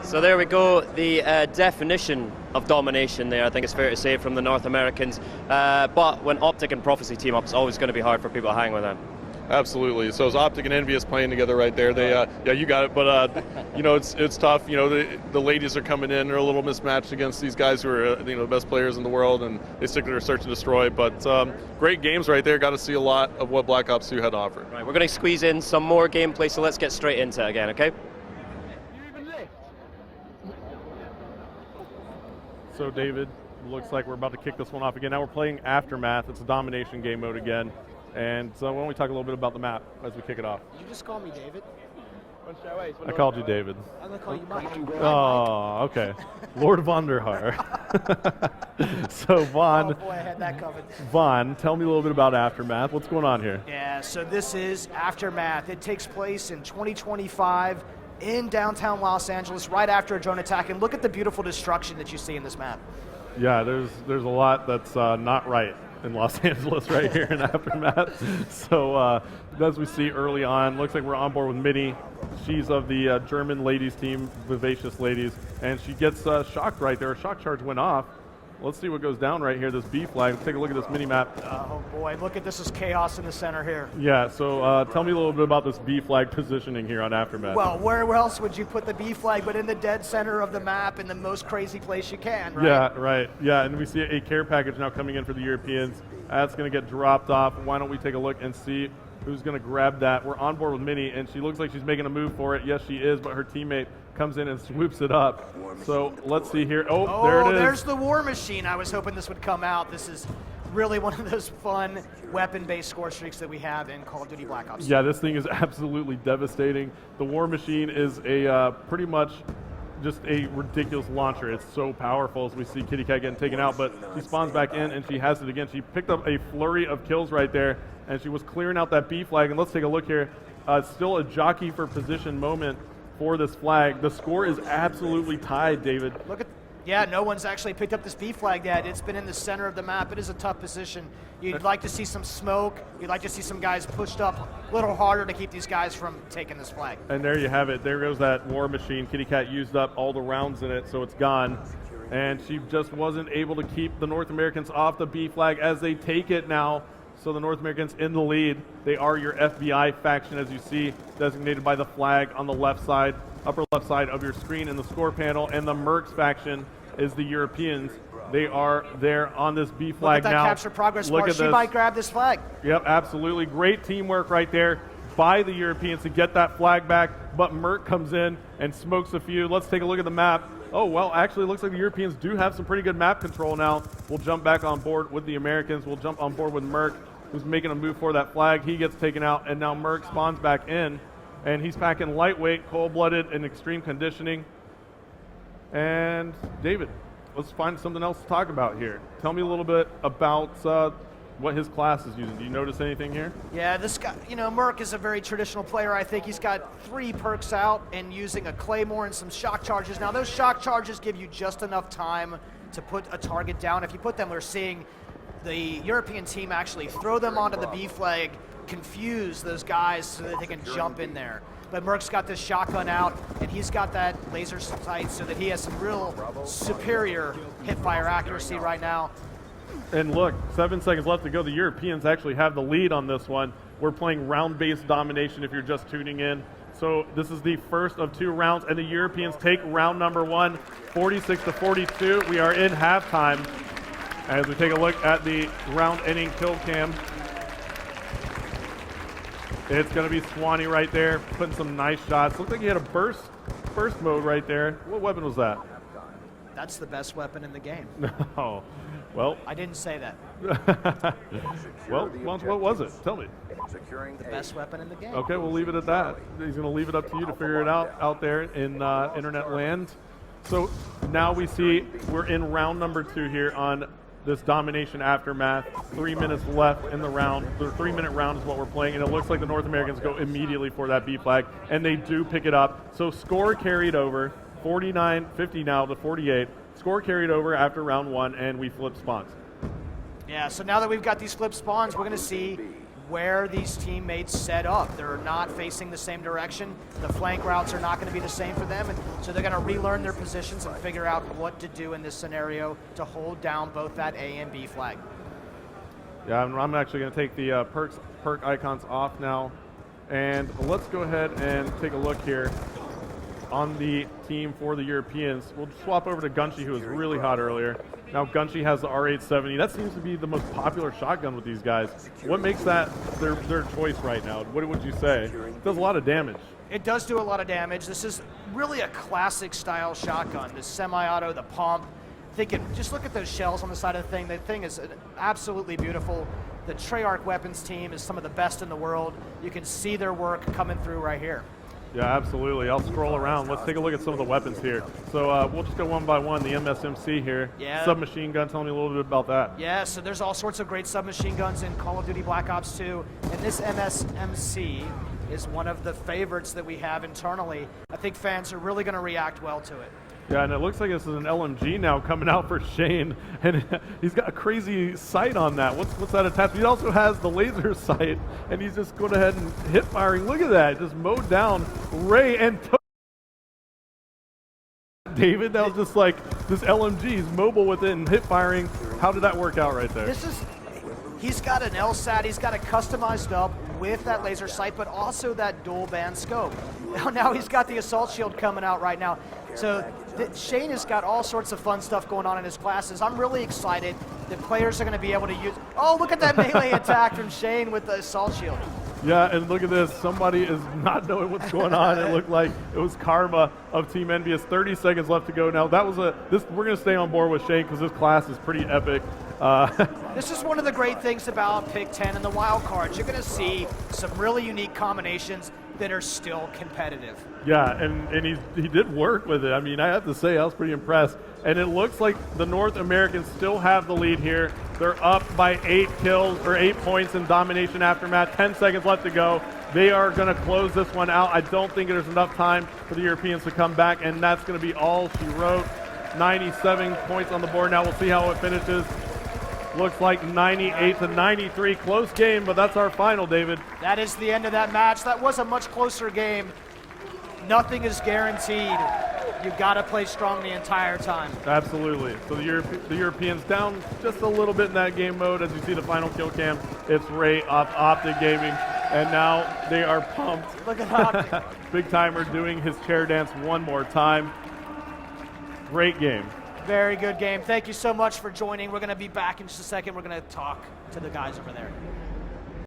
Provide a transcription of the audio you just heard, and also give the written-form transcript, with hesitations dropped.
So there we go, the definition of domination there, I think it's fair to say, from the North Americans. But when Optic and Prophecy team up, it's always going to be hard for people to hang with them. Absolutely. So it's Optic and Envious playing together right there. They, yeah, you got it. But you know, it's tough. You know, the ladies are coming in. They're a little mismatched against these guys who are the best players in the world, and they stick to their search and destroy. But great games right there. Got to see a lot of what Black Ops 2 had to offer. Right, we're going to squeeze in some more gameplay, so let's get straight into it again, okay? So David, looks like we're about to kick this one off again. Now we're playing Aftermath. It's a domination game mode again. And so why don't we talk a little bit about the map as we kick it off? Did you just call me David? I called you David. I'm going to call you Mike. Oh, okay. Lord Vonderhaar. So Vaughn, Oh boy, I had that covered. Vaughn, tell me a little bit about Aftermath. What's going on here? Yeah, so this is Aftermath. It takes place in 2025 in downtown Los Angeles right after a drone attack. And look at the beautiful destruction that you see in this map. Yeah, there's a lot that's not right in Los Angeles right here in Aftermath. So as we see early on, looks like we're on board with Minnie. She's of the German ladies team, Vivacious Ladies, and she gets shocked right there. A shock charge went off. Let's see what goes down right here, this B flag. Take a look at this mini-map. Oh boy, look at this is chaos in the center here. Yeah, so tell me a little bit about this B flag positioning here on Aftermath. Well, where else would you put the B flag but in the dead center of the map in the most crazy place you can, right? Yeah, right. Yeah, and we see a care package now coming in for the Europeans. That's going to get dropped off. Why don't we take a look and see who's going to grab that? We're on board with Minnie, and she looks like she's making a move for it. Yes, she is, but her teammate comes in and swoops it up. So let's see here. Oh, there it is. There's the War Machine. I was hoping this would come out. This is really one of those fun weapon-based score streaks that we have in Call of Duty Black Ops. Yeah, this thing is absolutely devastating. The War Machine is a pretty much just a ridiculous launcher. It's so powerful as we see Kitty Cat getting taken out, but she spawns back in and she has it again. She picked up a flurry of kills right there, and she was clearing out that B flag. And let's take a look here. Still a jockey for position moment for this flag. The score is absolutely tied, David. Look at, yeah, no one's actually picked up this B flag yet. It's been in the center of the map. It is a tough position. You'd like to see some smoke. You'd like to see some guys pushed up a little harder to keep these guys from taking this flag. And there you have it. There goes that War Machine. Kitty Cat used up all the rounds in it, so it's gone. And she just wasn't able to keep the North Americans off the B flag as they take it now. So the North Americans in the lead. They are your FBI faction, as you see, designated by the flag on the left side, upper left side of your screen in the score panel. And the Mercs faction is the Europeans. They are there on this B flag now. Look at that capture progress bar. She might grab this flag. Yep, absolutely. Great teamwork right there by the Europeans to get that flag back. But Merc comes in and smokes a few. Let's take a look at the map. Oh, well, actually, it looks like the Europeans do have some pretty good map control now. We'll jump back on board with the Americans. We'll jump on board with Merc, who's making a move for that flag. He gets taken out, and now Merc spawns back in. And he's packing lightweight, cold-blooded, and extreme conditioning. And David, let's find something else to talk about here. Tell me a little bit about what his class is using. Do you notice anything here? Yeah, this guy, you know, Merc is a very traditional player. I think he's got 3 perks out and using a Claymore and some shock charges. Now, those shock charges give you just enough time to put a target down. If you put them, we're seeing the European team actually throw them onto the B flag, confuse those guys so that they can jump in there. But Merc's got this shotgun out, and he's got that laser sight so that he has some real superior hip-fire accuracy right now. And look, 7 seconds left to go. The Europeans actually have the lead on this one. We're playing round-based domination if you're just tuning in. So this is the first of 2 rounds, and the Europeans take round number 1, 46-42. We are in halftime. As we take a look at the round-ending kill cam, it's going to be Swanee right there, putting some nice shots. Looks like he had a burst mode right there. What weapon was that? That's the best weapon in the game. No. Well, I didn't say that. well, what was it? Tell me. The best weapon in the game. Okay, we'll leave it at that. He's going to leave it up to you to figure it out there in internet land. So now we see we're in round number 2 here on this domination aftermath. 3 minutes left in the round. The 3-minute round is what we're playing, and it looks like the North Americans go immediately for that B flag, and they do pick it up. So score carried over, 49-50 now to 48. Score carried over after round 1, and we flip spawns. Yeah, so now that we've got these flip spawns, we're going to see where these teammates set up. They're not facing the same direction. The flank routes are not going to be the same for them, and so they're going to relearn their positions and figure out what to do in this scenario to hold down both that A and B flag. Yeah, I'm actually going to take the perk icons off now, and let's go ahead and take a look here on the team for the Europeans. We'll swap over to Gunshi, who was really hot earlier. Now Gunshi has the R870. That seems to be the most popular shotgun with these guys. What makes that their choice right now? What would you say? It does a lot of damage. It does do a lot of damage. This is really a classic style shotgun. The semi-auto, the pump. Just look at those shells on the side of the thing. The thing is absolutely beautiful. The Treyarch weapons team is some of the best in the world. You can see their work coming through right here. Yeah, absolutely. I'll scroll around. Let's take a look at some of the weapons here. So we'll just go one by one. The MSMC here. Yeah. Submachine gun. Tell me a little bit about that. Yeah, so there's all sorts of great submachine guns in Call of Duty Black Ops 2. And this MSMC is one of the favorites that we have internally. I think fans are really going to react well to it. Yeah, and it looks like this is an LMG now coming out for Shane, and he's got a crazy sight on that. What's that attached? He also has the laser sight, and he's just going ahead and hip firing. Look at that, just mowed down Ray and David. That was just like this LMG. He's mobile with it and hip firing. How did that work out right there? He's got an LSAT. He's got it customized up with that laser sight, but also that dual band scope. Now he's got the assault shield coming out right now. So Shane has got all sorts of fun stuff going on in his classes. I'm really excited that players are going to be able to use. Oh, look at that melee attack from Shane with the assault shield. Yeah, and look at this. Somebody is not knowing what's going on. It looked like it was Karma of Team Envious. 30 seconds left to go now. That was we're going to stay on board with Shane because this class is pretty epic. This is one of the great things about Pick 10 and the wild cards. You're going to see some really unique combinations that are still competitive. Yeah, and he did work with it. I mean, I have to say, I was pretty impressed. And it looks like the North Americans still have the lead here. They're up by 8 kills, or 8 points in Domination Aftermath. 10 seconds left to go. They are going to close this one out. I don't think there's enough time for the Europeans to come back, and that's going to be all she wrote. 97 points on the board. Now we'll see how it finishes. Looks like 98-93, close game, but that's our final, David. That is the end of that match. That was a much closer game. Nothing is guaranteed. You've got to play strong the entire time. Absolutely. So the Europeans down just a little bit in that game mode. As you see the final kill cam, it's Ray off Optic Gaming, and now they are pumped. Look at Optic. Big Timer doing his chair dance one more time. Great game. Very good game. Thank you so much for joining. We're going to be back in just a second. We're going to talk to the guys over there.